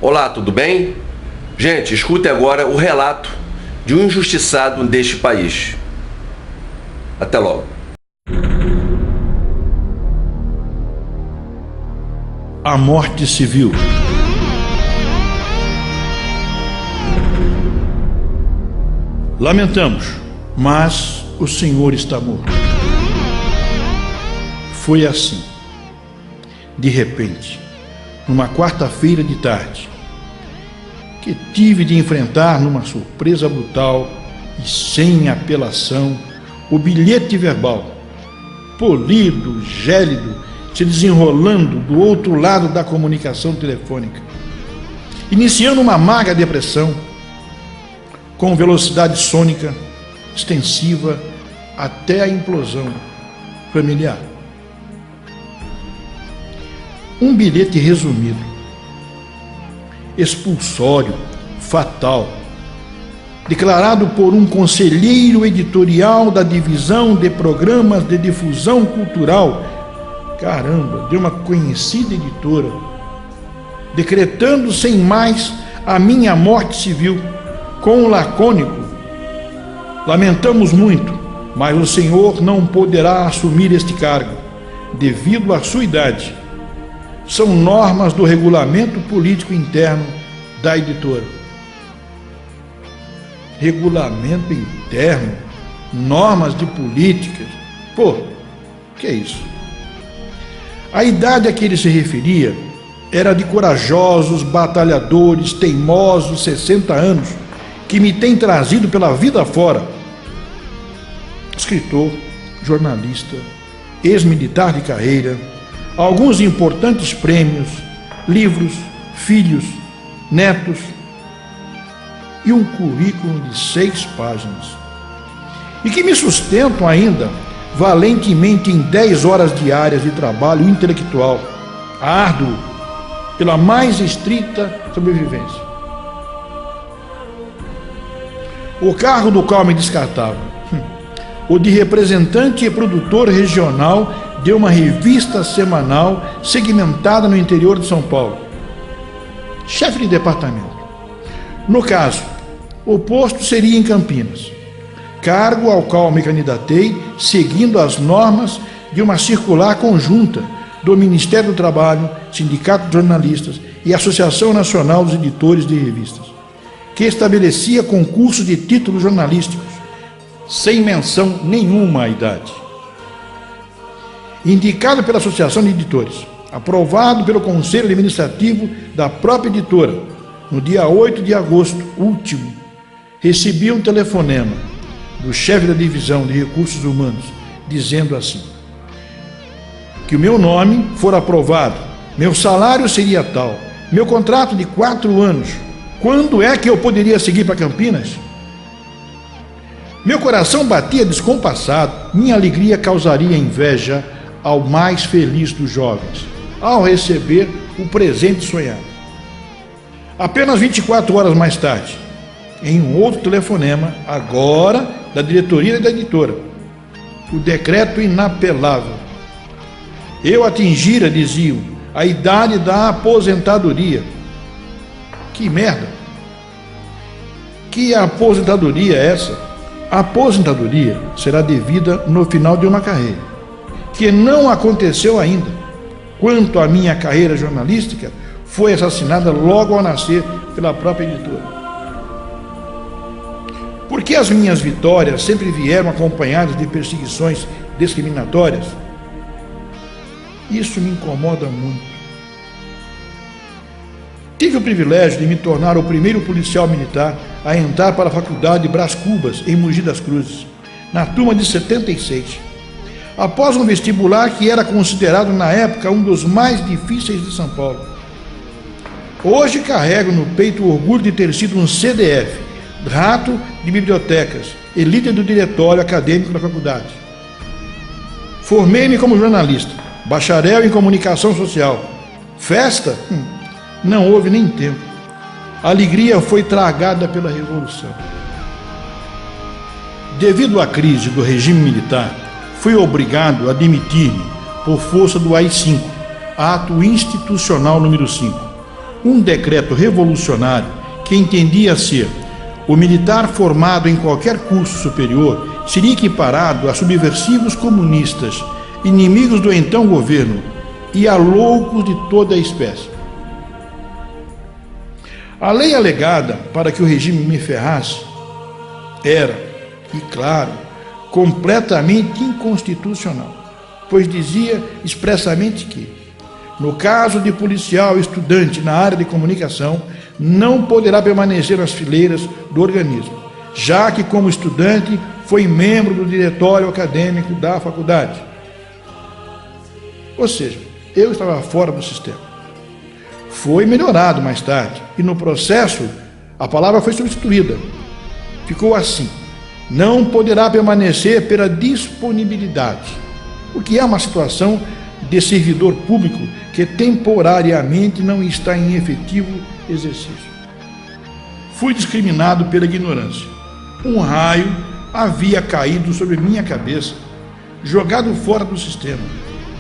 Olá, tudo bem? Gente, escute agora o relato de um injustiçado deste país. Até logo. A morte civil. Lamentamos, mas o Senhor está morto. Foi assim. De repente, numa quarta-feira de tarde, que tive de enfrentar numa surpresa brutal e sem apelação o bilhete verbal, polido, gélido, se desenrolando do outro lado da comunicação telefônica, iniciando uma amarga depressão, com velocidade sônica, extensiva, até a implosão familiar. Um bilhete resumido, expulsório, fatal, declarado por um conselheiro editorial da Divisão de Programas de Difusão Cultural, caramba, de uma conhecida editora, decretando sem mais a minha morte civil, com o lacônico: lamentamos muito, mas o senhor não poderá assumir este cargo, devido à sua idade. São normas do regulamento político interno da editora. Regulamento interno? Normas de políticas? Pô, que é isso? A idade a que ele se referia era de corajosos, batalhadores, teimosos, 60 anos, que me tem trazido pela vida fora. Escritor, jornalista, ex-militar de carreira, alguns importantes prêmios, livros, filhos, netos e um currículo de 6 páginas. E que me sustentam ainda valentemente em 10 horas diárias de trabalho intelectual, árduo, pela mais estrita sobrevivência. O cargo do qual me descartava, o de representante e produtor regional de uma revista semanal segmentada no interior de São Paulo. Chefe de departamento. No caso, o posto seria em Campinas, cargo ao qual me candidatei seguindo as normas de uma circular conjunta do Ministério do Trabalho, Sindicato de Jornalistas e Associação Nacional dos Editores de Revistas, que estabelecia concurso de títulos jornalísticos, sem menção nenhuma à idade. Indicado pela Associação de Editores, aprovado pelo Conselho Administrativo da própria editora, no dia 8 de agosto último, recebi um telefonema do chefe da Divisão de Recursos Humanos, dizendo assim: que o meu nome for aprovado, meu salário seria tal, meu contrato de 4 anos, quando é que eu poderia seguir para Campinas? Meu coração batia descompassado, minha alegria causaria inveja ao mais feliz dos jovens, ao receber o presente sonhado. Apenas 24 horas mais tarde, em um outro telefonema, agora da diretoria da editora, o decreto inapelável. Eu atingira, diziam, a idade da aposentadoria. Que merda! Que aposentadoria é essa? A aposentadoria será devida no final de uma carreira, que não aconteceu ainda. Quanto à minha carreira jornalística, foi assassinada logo ao nascer pela própria editora. Porque as minhas vitórias sempre vieram acompanhadas de perseguições discriminatórias? Isso me incomoda muito. Tive o privilégio de me tornar o primeiro policial militar a entrar para a faculdade Brás Cubas, em Mogi das Cruzes, na turma de 76. Após um vestibular que era considerado na época um dos mais difíceis de São Paulo. Hoje carrego no peito o orgulho de ter sido um CDF, rato de bibliotecas e líder do diretório acadêmico da faculdade. Formei-me como jornalista, bacharel em comunicação social. Festa? Não houve nem tempo. A alegria foi tragada pela Revolução. Devido à crise do regime militar, fui obrigado a demitir-me por força do AI-5, Ato Institucional número 5, um decreto revolucionário que entendia ser: o militar formado em qualquer curso superior seria equiparado a subversivos comunistas, inimigos do então governo e a loucos de toda a espécie. A lei alegada para que o regime me ferrasse era, e claro, completamente inconstitucional, pois dizia expressamente que, no caso de policial estudante na área de comunicação, não poderá permanecer nas fileiras do organismo, já que, como estudante, foi membro do diretório acadêmico da faculdade. Ou seja, eu estava fora do sistema. Foi melhorado mais tarde, e no processo a palavra foi substituída. Ficou assim: não poderá permanecer pela disponibilidade, o que é uma situação de servidor público que temporariamente não está em efetivo exercício. Fui discriminado pela ignorância. Um raio havia caído sobre minha cabeça, jogado fora do sistema,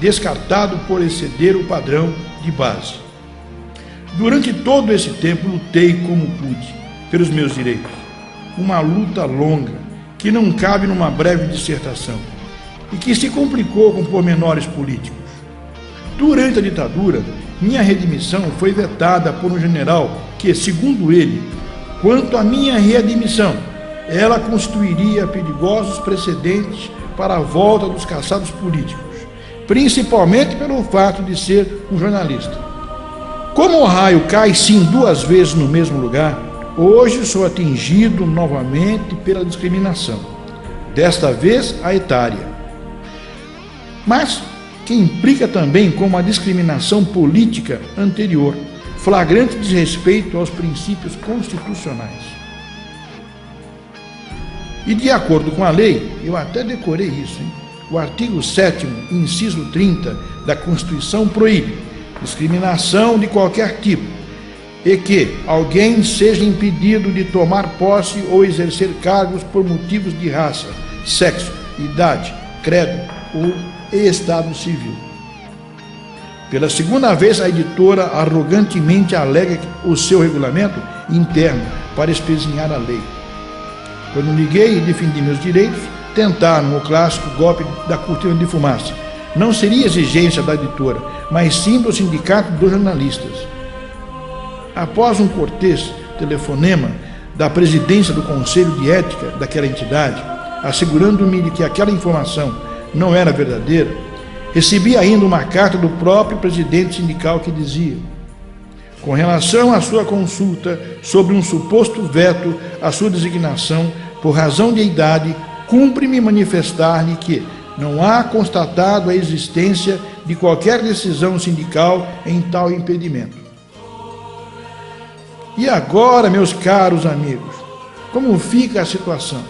descartado por exceder o padrão de base. Durante todo esse tempo lutei como pude pelos meus direitos. Uma luta longa que não cabe numa breve dissertação e que se complicou com pormenores políticos. Durante a ditadura, minha readmissão foi vetada por um general que, segundo ele, quanto à minha readmissão, ela constituiria perigosos precedentes para a volta dos caçados políticos, principalmente pelo fato de ser um jornalista. Como o raio cai sim 2 vezes no mesmo lugar, hoje sou atingido novamente pela discriminação, desta vez a etária, mas que implica também com uma discriminação política anterior, flagrante desrespeito aos princípios constitucionais. E de acordo com a lei, eu até decorei isso, o artigo 7º, inciso 30 da Constituição proíbe discriminação de qualquer tipo, e que alguém seja impedido de tomar posse ou exercer cargos por motivos de raça, sexo, idade, credo ou estado civil. Pela segunda vez, a editora arrogantemente alega o seu regulamento interno para espezinhar a lei. Quando liguei e defendi meus direitos, tentaram o clássico golpe da cortina de fumaça. Não seria exigência da editora, mas sim do Sindicato dos Jornalistas. Após um cortês telefonema da presidência do Conselho de Ética daquela entidade, assegurando-me de que aquela informação não era verdadeira, recebi ainda uma carta do próprio presidente sindical que dizia: com relação à sua consulta sobre um suposto veto à sua designação por razão de idade, cumpre-me manifestar-lhe que não há constatado a existência de qualquer decisão sindical em tal impedimento. E agora, meus caros amigos, como fica a situação?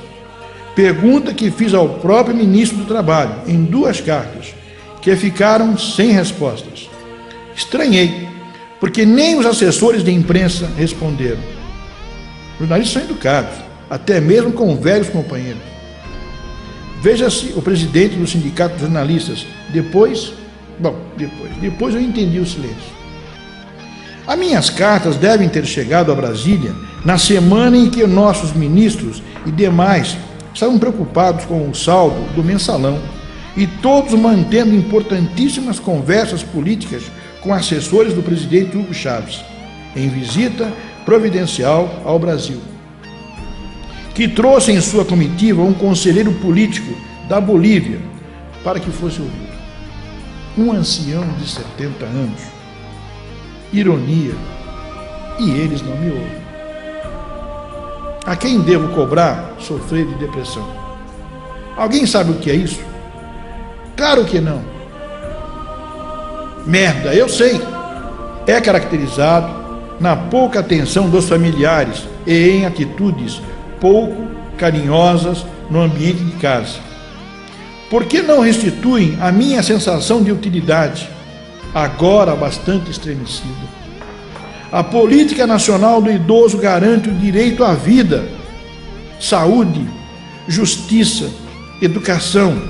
Pergunta que fiz ao próprio ministro do Trabalho, em 2 cartas, que ficaram sem respostas. Estranhei, porque nem os assessores de imprensa responderam. Jornalistas são educados, até mesmo com velhos companheiros. Veja-se o presidente do Sindicato dos Jornalistas. Depois eu entendi o silêncio. As minhas cartas devem ter chegado a Brasília na semana em que nossos ministros e demais estavam preocupados com o saldo do mensalão e todos mantendo importantíssimas conversas políticas com assessores do presidente Hugo Chávez, em visita providencial ao Brasil, que trouxe em sua comitiva um conselheiro político da Bolívia para que fosse ouvido. Um ancião de 70 anos. Ironia, e eles não me ouvem. A quem devo cobrar sofrer de depressão? Alguém sabe o que é isso? Claro que não. Merda, eu sei. É caracterizado na pouca atenção dos familiares e em atitudes pouco carinhosas no ambiente de casa. Por que não restituem a minha sensação de utilidade, agora bastante estremecida? A política nacional do idoso garante o direito à vida, saúde, justiça, educação,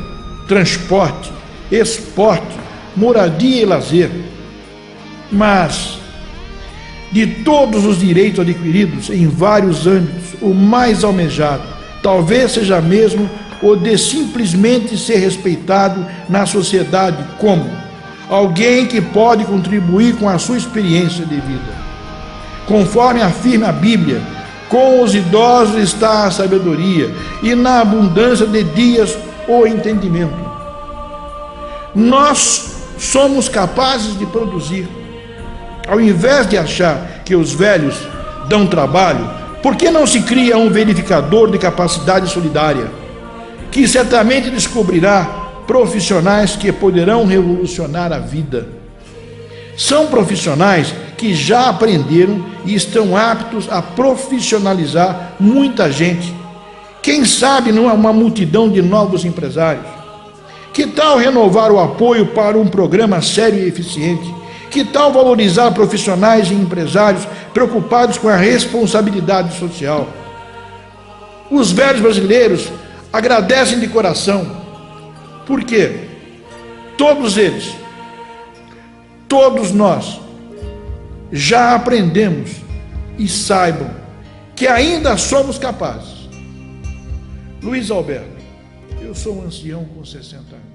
transporte, esporte, moradia e lazer. Mas de todos os direitos adquiridos em vários âmbitos, o mais almejado talvez seja mesmo o de simplesmente ser respeitado na sociedade como alguém que pode contribuir com a sua experiência de vida. Conforme afirma a Bíblia, com os idosos está a sabedoria, e na abundância de dias o entendimento. Nós somos capazes de produzir. Ao invés de achar que os velhos dão trabalho, por que não se cria um verificador de capacidade solidária, que certamente descobrirá profissionais que poderão revolucionar a vida? São profissionais que já aprenderam e estão aptos a profissionalizar muita gente. Quem sabe não é uma multidão de novos empresários? Que tal renovar o apoio para um programa sério e eficiente? Que tal valorizar profissionais e empresários preocupados com a responsabilidade social? Os velhos brasileiros agradecem de coração, porque todos eles, todos nós, já aprendemos e saibam que ainda somos capazes. Luiz Alberto, eu sou um ancião com 60 anos.